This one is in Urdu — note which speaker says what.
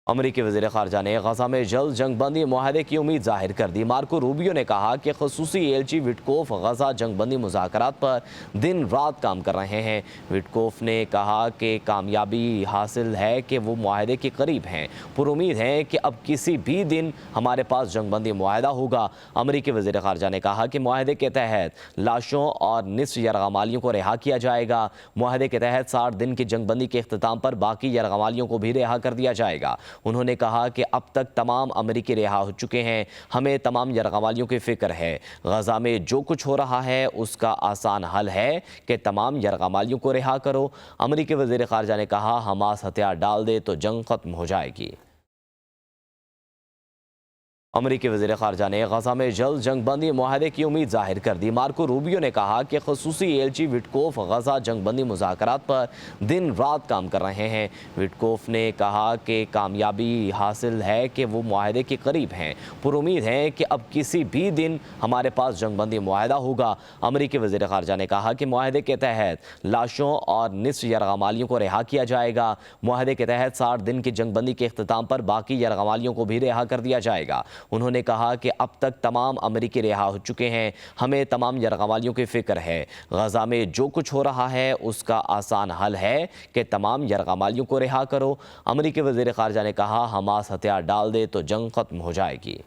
Speaker 1: امریکی وزیر خارجہ نے غزہ میں جلد جنگ بندی معاہدے کی امید ظاہر کر دی۔ مارکو روبیو نے کہا کہ خصوصی ایلچی وٹکوف غزہ جنگ بندی مذاکرات پر دن رات کام کر رہے ہیں۔ وٹکوف نے کہا کہ کامیابی حاصل ہے کہ وہ معاہدے کے قریب ہیں، پر امید ہے کہ اب کسی بھی دن ہمارے پاس جنگ بندی معاہدہ ہوگا۔ امریکی وزیر خارجہ نے کہا کہ معاہدے کے تحت لاشوں اور نصف یرغمالیوں کو رہا کیا جائے گا۔ معاہدے کے تحت 60 دن کی جنگ بندی کے اختتام پر باقی یرغمالیوں کو بھی رہا کر دیا جائے گا۔ انہوں نے کہا کہ اب تک تمام امریکی رہا ہو چکے ہیں، ہمیں تمام یرغمالیوں کی فکر ہے۔ غزہ میں جو کچھ ہو رہا ہے اس کا آسان حل ہے کہ تمام یرغمالیوں کو رہا کرو۔ امریکی وزیر خارجہ نے کہا حماس ہتھیار ڈال دے تو جنگ ختم ہو جائے گی۔ امریکی وزیر خارجہ نے غزہ میں جلد جنگ بندی معاہدے کی امید ظاہر کر دی۔ مارکو روبیو نے کہا کہ خصوصی ایلچی وٹکوف غزہ جنگ بندی مذاکرات پر دن رات کام کر رہے ہیں۔ وٹکوف نے کہا کہ کامیابی حاصل ہے کہ وہ معاہدے کے قریب ہیں، پر امید ہے کہ اب کسی بھی دن ہمارے پاس جنگ بندی معاہدہ ہوگا۔ امریکی وزیر خارجہ نے کہا کہ معاہدے کے تحت لاشوں اور نصف یرغمالیوں کو رہا کیا جائے گا۔ معاہدے کے تحت 60 دن کی جنگ بندی کے اختتام پر باقی یرغمالیوں کو بھی رہا کر دیا جائے گا۔ انہوں نے کہا کہ اب تک تمام امریکی رہا ہو چکے ہیں، ہمیں تمام یرغمالیوں کی فکر ہے۔ غزہ میں جو کچھ ہو رہا ہے اس کا آسان حل ہے کہ تمام یرغمالیوں کو رہا کرو۔ امریکی وزیر خارجہ نے کہا حماس ہتھیار ڈال دے تو جنگ ختم ہو جائے گی۔